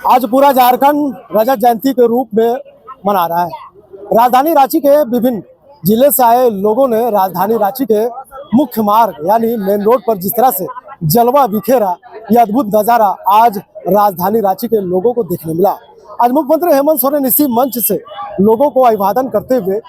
आज पूरा झारखंड रजत जयंती के रूप में मना रहा है। राजधानी रांची के विभिन्न जिले से आए लोगों ने राजधानी रांची के मुख्य मार्ग यानी मेन रोड पर जिस तरह से जलवा बिखेरा, यह अद्भुत नजारा आज राजधानी रांची के लोगों को देखने मिला। आज मुख्यमंत्री हेमंत सोरेन इसी मंच से लोगों को अभिवादन करते हुए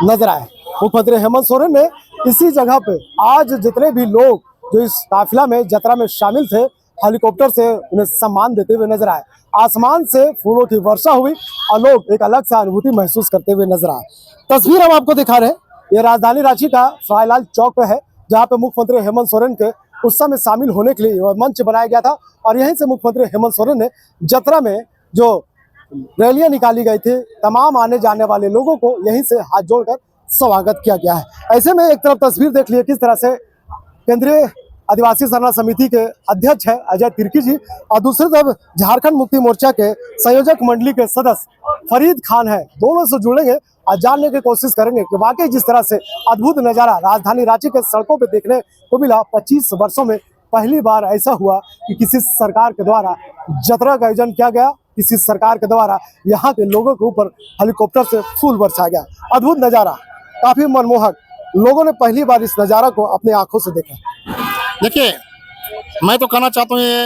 नजर आए। मुख्यमंत्री हेमंत सोरेन ने इसी जगह पे आज जितने भी लोग जो इस काफिला में जतरा में शामिल थे, हेलीकॉप्टर से उन्हें सम्मान देते हुए नजर आए। आसमान से फूलों की वर्षा हुई और लोग एक अलग सा अनुभूति महसूस करते हुए नजर आए। तस्वीर हम आपको दिखा रहे हैं, ये राजधानी रांची का फ्राईलाल चौक पे है, जहाँ पे मुख्यमंत्री हेमंत सोरेन के उस समय शामिल होने के लिए मंच बनाया गया था और यहीं से मुख्यमंत्री हेमंत सोरेन ने जतरा में जो रैलियां निकाली गई थी, तमाम आने जाने वाले लोगों को यहीं से हाथ जोड़कर स्वागत किया गया है। ऐसे में एक तरफ तस्वीर देख लिए किस तरह से केंद्रीय आदिवासी सरना समिति के अध्यक्ष है अजय तिर्की जी और दूसरी तरफ झारखंड मुक्ति मोर्चा के संयोजक मंडली के सदस्य फरीद खान है। दोनों से जुड़ेंगे और जानने की कोशिश करेंगे कि वाकई जिस तरह से अद्भुत नजारा राजधानी रांची के सड़कों पे देखने को मिला, 25 वर्षों में पहली बार ऐसा हुआ कि किसी सरकार के द्वारा जतरा का आयोजन किया गया, किसी सरकार के द्वारा यहाँ के लोगों के ऊपर हेलीकॉप्टर से फूल बरसाया गया। अद्भुत नजारा, काफी मनमोहक, लोगों ने पहली बार इस नजारा को अपने आंखों से देखा। देखिए, मैं तो कहना चाहता हूँ ये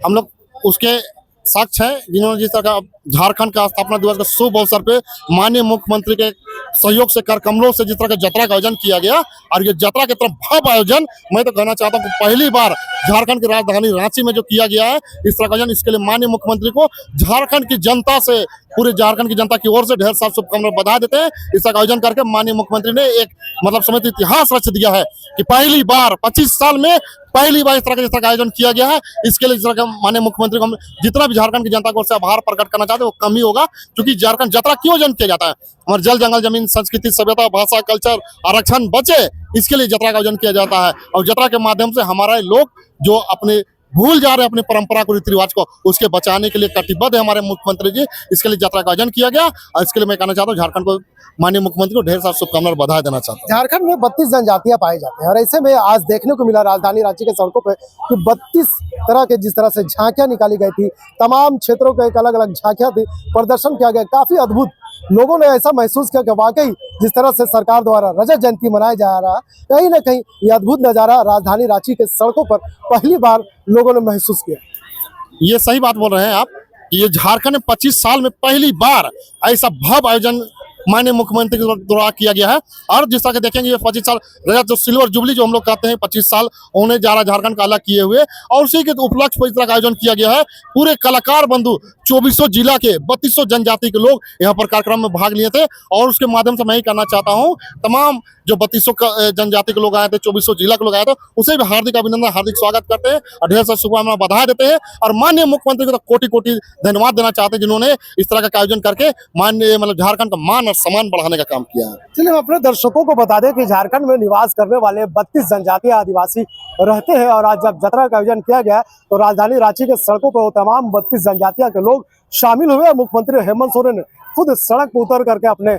हम लोग उसके साक्ष्य है जिन्होंने जिस तरह का झारखंड का स्थापना दिवस के शुभ अवसर पे माननीय मुख्यमंत्री के सहयोग से कर कमलों से जिस तरह का जतरा का आयोजन किया गया और ये जतरा के तरफ भव्य आयोजन मैं तो कहना चाहता हूँ कि पहली बार झारखंड की राजधानी रांची में जो किया गया है इस तरह का आयोजन, इसके लिए माननीय मुख्यमंत्री को झारखंड की जनता से, पूरे झारखंड की जनता की ओर से ढेर सारी शुभकामनाएं बधाई देते हैं। इस तरह का आयोजन करके माननीय मुख्यमंत्री ने एक समेत इतिहास रच दिया है कि पहली बार 25 साल में पहली बार इस तरह का आयोजन किया गया है। इसके लिए इस तरह का माननीय मुख्यमंत्री को हम जितना भी झारखंड की जनता को उससे आभार प्रकट करना चाहते हैं वो कम ही होगा, क्योंकि झारखंड जतरा क्यों आयोजन किया जाता है? हमारे जल जंगल जमीन संस्कृति सभ्यता भाषा कल्चर आरक्षण बचे, इसके लिए जतरा का आयोजन किया जाता है और जतरा के माध्यम से हमारे लोग जो अपने भूल जा रहे हैं अपनी परंपरा को, रीति रिवाज को, उसके बचाने के लिए कटिबद्ध है हमारे मुख्यमंत्री जी। इसके लिए जतरा का आयोजन किया गया और इसके लिए मैं कहना चाहता हूँ झारखंड को माननीय मुख्यमंत्री को ढेर सारी शुभकामनाएं बधाई देना चाहता हूँ। झारखंड में 32 जनजातियां पाई जाती हैं और ऐसे में आज देखने को मिला राजधानी रांची के सड़कों पे कि 32 तरह के जिस तरह से झांकियां निकाली गई थी, तमाम क्षेत्रों के एक अलग अलग झांकियां थी, प्रदर्शन किया गया, काफी अद्भुत। लोगों ने ऐसा महसूस किया कि वाकई जिस तरह से सरकार द्वारा रजत जयंती मनाया जा रहा है, कहीं ना कहीं ये अद्भुत नजारा राजधानी रांची के सड़कों पर पहली बार लोगों ने महसूस किया। ये सही बात बोल रहे हैं आप, ये झारखंड में 25 साल में पहली बार ऐसा भव्य आयोजन माननीय मुख्यमंत्री के द्वारा किया गया है। और जिस तरह के देखेंगे ये 25 साल रजत जो सिल्वर जुबली जो हम लोग कहते हैं 25 साल होने जा रहा झारखंड का अलग किए हुए और उसी के उपलक्ष्य पर इस तरह का आयोजन किया गया है। पूरे कलाकार बंधु 2400 जिला के 3200 जनजाति के लोग यहाँ पर कार्यक्रम में भाग लिए थे और उसके माध्यम से मैं ही कहना चाहता हूँ तमाम जो 3200 जनजाति के लोग आए थे, 2400 जिला के लोग आए थे, उसे भी हार्दिक अभिनंदन, हार्दिक स्वागत करते हैं और ढेर सारी शुभकामनाएं बधाई देते हैं और माननीय मुख्यमंत्री को तो कोटि कोटि धन्यवाद देना चाहते हैं जिन्होंने इस तरह का आयोजन करके माननीय झारखंड का मान और सम्मान बढ़ाने का काम किया है। चलिए हम अपने दर्शकों को बता दें कि झारखंड में निवास करने वाले 32 जनजातीय आदिवासी रहते हैं और आज जब जतरा का आयोजन किया गया तो राजधानी रांची के सड़कों पर तमाम 32 जनजातियों के लोग शामिल हुए और मुख्यमंत्री हेमंत सोरेन ने खुद सड़क पर उतर करके अपने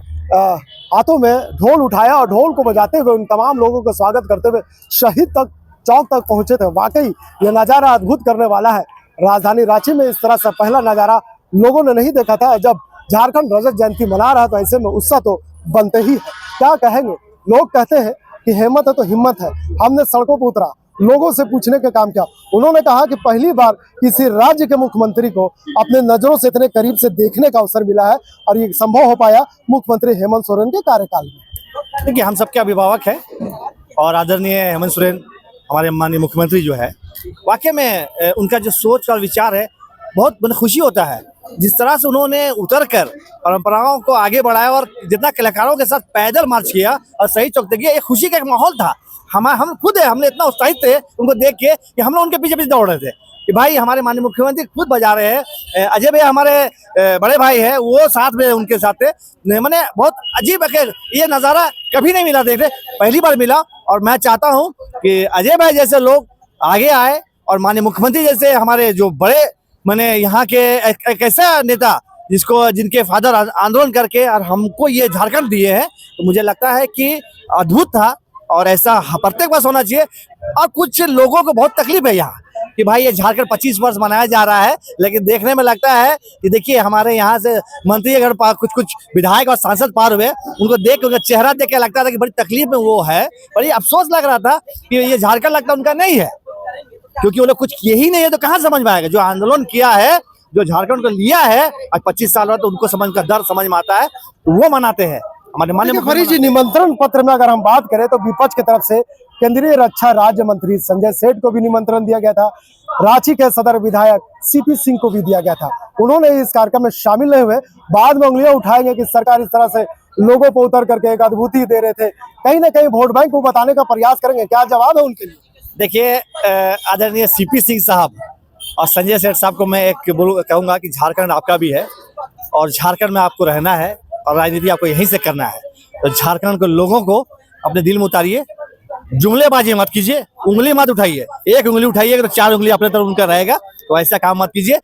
हाथों में ढोल उठाया और ढोल को बजाते हुए उन तमाम लोगों का स्वागत करते हुए शहीद तक चौक तक पहुंचे थे। वाकई यह नज़ारा अद्भुत करने वाला है। राजधानी रांची में इस तरह से पहला नज़ारा लोगों ने नहीं देखा था। जब झारखंड रजत जयंती मना रहा तो ऐसे में उत्साह तो बनते ही है। क्या कहेंगे, लोग कहते हैं कि हिम्मत है तो हिम्मत है। हमने सड़कों पर उतरा, लोगों से पूछने का काम किया। उन्होंने कहा कि पहली बार किसी राज्य के मुख्यमंत्री को अपने नजरों से इतने करीब से देखने का अवसर मिला है और ये संभव हो पाया मुख्यमंत्री हेमंत सोरेन के कार्यकाल में। देखिए, हम सबके अभिभावक हैं और आदरणीय हेमंत सोरेन हमारे माननीय मुख्यमंत्री जो है, वाकई में उनका जो सोच और विचार है बहुत खुशी होता है। जिस तरह से उन्होंने उतरकर परंपराओं को आगे बढ़ाया और जितना कलाकारों के साथ पैदल मार्च किया और सही चौक तक गया, एक खुशी का एक माहौल था। हम खुद है, हमने इतना उत्साहित थे उनको देख के कि हम लोग उनके पीछे पीछे दौड़ रहे थे कि भाई हमारे माननीय मुख्यमंत्री खुद बजा रहे हैं। अजय भैया हमारे बड़े भाई है, वो साथ में उनके साथ थे। मैंने बहुत अजीब ये नज़ारा कभी नहीं मिला, देखे पहली बार मिला। और मैं चाहता हूँ कि अजय भाई जैसे लोग आगे आए और माननीय मुख्यमंत्री जैसे हमारे जो बड़े मैंने यहाँ के एक ऐसा नेता जिनके फादर आंदोलन करके और हमको ये झारखंड दिए हैं, तो मुझे लगता है कि अद्भुत था और ऐसा प्रत्येक बार होना चाहिए। और कुछ लोगों को बहुत तकलीफ है यहाँ कि भाई ये झारखंड 25 वर्ष मनाया जा रहा है, लेकिन देखने में लगता है कि देखिए हमारे यहाँ से मंत्री अगर कुछ विधायक और सांसद पार हुए, उनको देख उनका चेहरा देख के लगता था कि बड़ी तकलीफ में वो है, बड़ी अफसोस लग रहा था कि ये झारखंड लगता उनका नहीं है, क्योंकि वो लोग कुछ किए ही नहीं है तो कहाँ समझ में आएगा। जो आंदोलन किया है, जो झारखंड को लिया है आज 25 साल बाद, तो उनको समझ का दर्द समझ में आता है, तो वो मनाते हैं। हमारे माननीय फरीद जी, निमंत्रण पत्र में अगर हम बात करें तो विपक्ष की तरफ से केंद्रीय रक्षा राज्य मंत्री संजय सेठ को भी निमंत्रण दिया गया था, रांची के सदर विधायक सीपी सिंह को भी दिया गया था। उन्होंने इस कार्यक्रम में शामिल नहीं हुए। बाद में उंगलियां उठाएंगे कि सरकार इस तरह से लोगों को उतर करके एक अद्भुति दे रहे थे, कहीं ना कहीं वोट बैंक को बताने का प्रयास करेंगे, क्या जवाब है उनके लिए? देखिए आदरणीय सीपी सिंह साहब और संजय सेठ साहब को मैं एक कहूंगा कि झारखंड आपका भी है और झारखंड में आपको रहना है और राजनीति आपको यहीं से करना है। तो झारखंड के लोगों को अपने दिल में उतारिए, जुमलेबाजी मत कीजिए, उंगली मत उठाइए। एक उंगली उठाइएगा तो 4 उंगली अपने तरफ उनका रहेगा, तो ऐसा काम मत कीजिए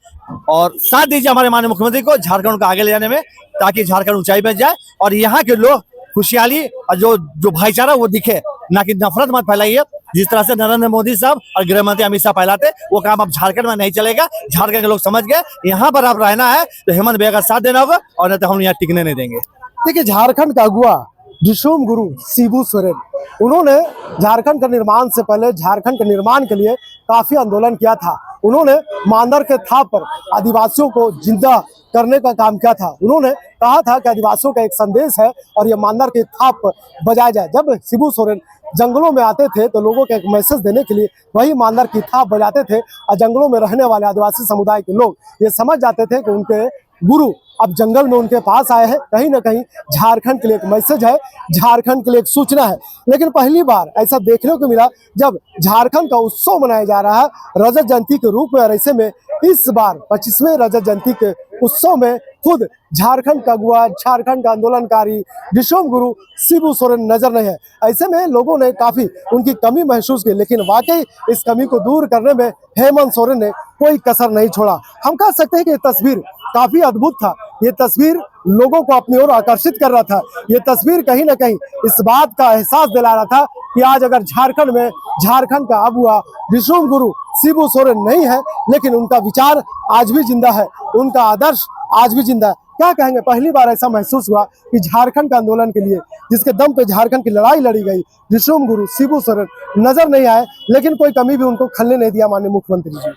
और साथ दीजिए हमारे माननीय मुख्यमंत्री को झारखंड को आगे ले जाने में, ताकि झारखंड ऊंचाई पर जाए और यहाँ के लोग खुशहाली और जो भाईचारा वो दिखे, ना कि नफरत मत फैलाइए। जिस तरह से नरेंद्र मोदी साहब और गृह मंत्री अमित शाह फैलाते, वो काम अब झारखंड में नहीं चलेगा। झारखंड के लोग समझ गए, यहाँ पर आप रहना है तो हेमंत भैया का साथ देना होगा और नहीं तो हम यहाँ टिकने नहीं देंगे। देखिए, झारखंड का अगुआ दिशोम गुरु शिबू सोरेन, उन्होंने झारखंड का निर्माण से पहले झारखंड के निर्माण के लिए काफी आंदोलन किया था। उन्होंने मांदर के थाप पर आदिवासियों को जिंदा करने का काम किया था। उन्होंने कहा था कि आदिवासियों का एक संदेश है और ये मांदर के थाप बजाया जाए। जब शिबू सोरेन जंगलों में आते थे तो लोगों को एक मैसेज देने के लिए वही मांदर की थाप बजाते थे और जंगलों में रहने वाले आदिवासी समुदाय के लोग ये समझ जाते थे कि उनके गुरु अब जंगल में उनके पास आए हैं। कहीं ना कहीं झारखंड के लिए एक मैसेज है, झारखंड के लिए एक सूचना है। लेकिन पहली बार ऐसा देखने को मिला जब झारखंड का उत्सव मनाया जा रहा है रजत जयंती के रूप में, और ऐसे में इस बार 25वें रजत जयंती के उत्सव में खुद झारखंड का अगुआ, झारखंड का आंदोलनकारी दिशोम गुरु शिबू सोरेन नजर नहीं है। ऐसे में लोगों ने काफी उनकी कमी महसूस की, लेकिन वाकई इस कमी को दूर करने में हेमंत सोरेन ने कोई कसर नहीं छोड़ा। हम कह सकते हैं कि ये तस्वीर काफी अद्भुत था। ये तस्वीर लोगों को अपनी ओर आकर्षित कर रहा था। ये तस्वीर कहीं ना कहीं इस बात का एहसास दिला रहा था कि आज अगर झारखंड में झारखंड का अगुआ दिशोम गुरु शिबू सोरेन नहीं है, लेकिन उनका विचार आज भी जिंदा है, उनका आदर्श आज भी जिंदा है। क्या कहेंगे, पहली बार ऐसा महसूस हुआ कि झारखंड के आंदोलन के लिए जिसके दम पे झारखंड की लड़ाई लड़ी गई, दिशोम गुरु शिबू सोरेन नजर नहीं आए, लेकिन कोई कमी भी उनको खलने नहीं दिया माननीय मुख्यमंत्री जी।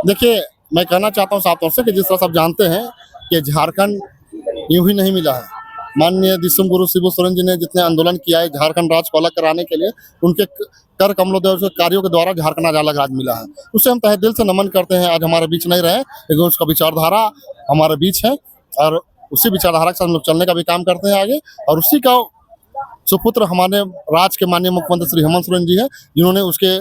देखिए, मैं कहना चाहता हूँ साफ तौर से कि जिस तरह से आप जानते हैं कि झारखंड यूं ही नहीं मिला है। माननीय दिशोम गुरु शिबू सोरेन जी ने जितने आंदोलन किया है झारखंड राज्य को अलग कराने के लिए, उनके कर कमलोदय के कार्यों के द्वारा झारखंड आज अलग राज्य मिला है। उससे हम तहे दिल से नमन करते हैं। आज हमारे बीच नहीं रहे, लेकिन उसका विचारधारा हमारे बीच है और उसी विचारधारा के साथ हम लोग चलने का भी काम करते हैं आगे। और उसी का सुपुत्र हमारे राज्य के माननीय मुख्यमंत्री श्री हेमंत सोरेन जी है, जिन्होंने उसके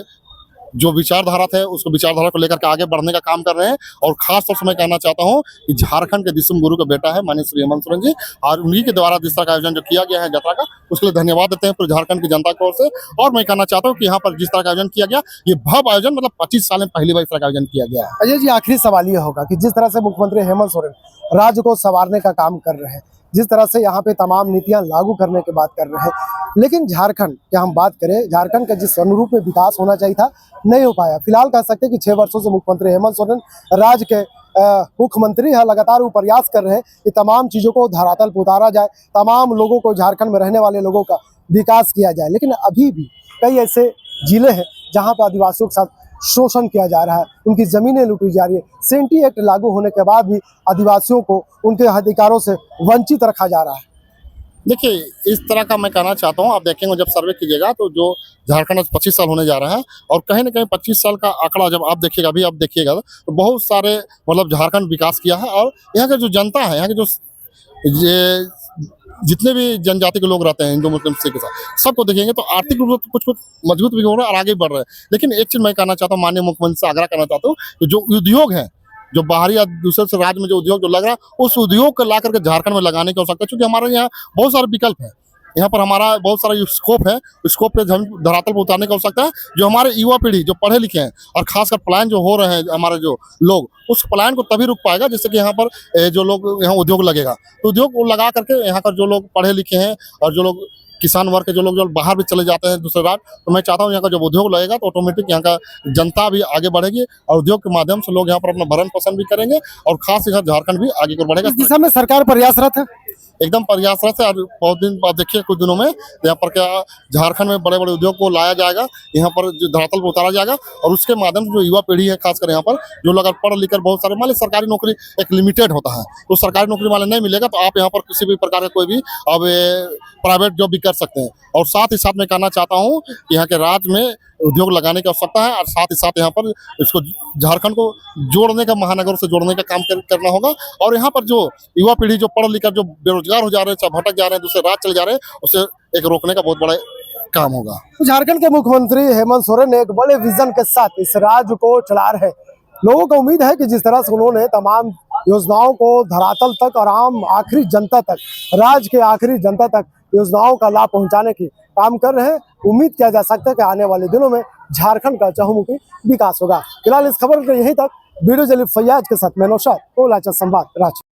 जो विचारधारा थे उसको विचारधारा को लेकर के आगे बढ़ने का काम कर रहे हैं। और खास तौर से मैं कहना चाहता हूं कि झारखंड के दिशोम गुरु का बेटा है माननीय श्री हेमंत सोरेन जी, और उन्हीं के द्वारा जिस तरह का आयोजन जो किया गया है यात्रा का, उसके लिए धन्यवाद देते हैं पूरे झारखंड की जनता की ओर से। और मैं कहना चाहता हूँ कि यहाँ पर जिस तरह का आयोजन किया गया, ये भव्य आयोजन, मतलब 25 साल में पहली बार इस तरह का आयोजन किया गया है। अजय जी, आखिरी सवाल ये होगा कि जिस तरह से मुख्यमंत्री हेमंत सोरेन राज्य को संवारने का काम कर रहे हैं, जिस तरह से यहाँ पे तमाम नीतियां लागू करने की बात कर रहे हैं, लेकिन झारखंड की हम बात करें, झारखंड का जिस अनुरूप में विकास होना चाहिए था नहीं हो पाया। फिलहाल कह सकते हैं कि 6 वर्षों से मुख्यमंत्री हेमंत सोरेन राज्य के मुख्यमंत्री है, लगातार वो प्रयास कर रहे हैं कि तमाम चीज़ों को धरातल पर उतारा जाए, तमाम लोगों को, झारखंड में रहने वाले लोगों का विकास किया जाए। लेकिन अभी भी कई ऐसे जिले हैं जहाँ पर आदिवासियों के साथ शोषण किया जा रहा है, उनकी ज़मीनें लूटी जा रही है। सेंटी एक्ट लागू होने के बाद भी आदिवासियों को उनके अधिकारों से वंचित रखा जा रहा है। देखिए, इस तरह का मैं कहना चाहता हूँ, आप देखेंगे जब सर्वे कीजिएगा तो जो झारखंड में 25 साल होने जा रहा है, और कहीं ना कहीं 25 साल का आंकड़ा जब आप देखिएगा, अभी आप देखिएगा तो बहुत सारे मतलब झारखंड विकास किया है। और यहाँ की जो जनता है, यहाँ के जो जितने भी जनजाति के लोग रहते हैं, हिंदू मुस्लिम सिख के साथ, सबको देखेंगे तो आर्थिक रूप से कुछ मजबूत भी हो रहा है और आगे बढ़ रहे हैं। लेकिन एक चीज़ मैं कहना चाहता हूँ, माननीय मुख्यमंत्री से आग्रह करना चाहता हूँ कि जो उद्योग है, जो बाहरी या दूसरे से राज्य में जो उद्योग जो लग रहा है, उस उद्योग को ला करके झारखंड में लगाने की आवश्यकता है। क्योंकि हमारे यहाँ बहुत सारे विकल्प है, यहाँ पर हमारा बहुत सारा स्कोप है, स्कोप पे धरातल पर उतारने की आवश्यकता है। जो हमारे युवा पीढ़ी जो पढ़े लिखे हैं और खासकर पलायन जो हो रहे हैं हमारे जो लोग, उस पलायन को तभी रुक पाएगा जिससे कि यहाँ पर जो लोग यहाँ उद्योग लगेगा। तो उद्योग लगा करके यहाँ पर जो लोग पढ़े लिखे हैं और जो लोग किसान वर्ग के जो लोग जो बाहर भी चले जाते हैं दूसरे राज्य, तो मैं चाहता हूँ यहाँ का जब उद्योग लगेगा तो ऑटोमेटिक यहाँ का जनता भी आगे बढ़ेगी और उद्योग के माध्यम से लोग यहाँ पर अपना भरण पोषण भी करेंगे और खास यहाँ झारखंड भी आगे को बढ़ेगा। इस दिशा में सरकार प्रयासरत है। एकदम प्रयासरत है और बहुत दिन बाद देखिए कुछ दिनों में यहाँ पर क्या झारखंड में बड़े बड़े उद्योग को लाया जाएगा, यहाँ पर जो धरातल पर उतारा जाएगा और उसके माध्यम से जो युवा पीढ़ी है खासकर यहाँ पर जो लोग पढ़ लिख कर बहुत सारे मान लीजिए सरकारी नौकरी एक लिमिटेड होता है, तो सरकारी नौकरी वाले नहीं मिलेगा तो आप यहाँ पर किसी भी प्रकार का कोई भी अब प्राइवेट जॉब भी कर सकते हैं। और साथ ही साथ मैं कहना चाहता हूँ कि यहाँ के राज्य में उद्योग लगाने की आवश्यकता है और साथ ही साथ यहाँ पर इसको झारखंड को जोड़ने का, महानगरों से जोड़ने का काम करना होगा और यहाँ पर जो युवा पीढ़ी जो पढ़ लिख कर जो बेरोजगार हो जा रहे हैं, चाहे भटक जा रहे हैं, दूसरे राज्य चले जा रहे हैं, उसे एक रोकने का बहुत बड़ा काम होगा। झारखंड के मुख्यमंत्री हेमंत सोरेन एक बड़े विजन के साथ इस राज्य को चला रहे हैं। लोगों को उम्मीद है कि जिस तरह से उन्होंने तमाम योजनाओं को धरातल तक और आम आखिरी जनता तक, राज्य के आखिरी जनता तक योजनाओं का लाभ पहुंचाने की काम कर रहे हैं, उम्मीद किया जा सकता है कि आने वाले दिनों में झारखंड का चहुमुखी विकास होगा। फिलहाल इस खबर के यहीं तक। वीडियो जलील फैयाज के साथ मैं नौशाद, संवाद रांची।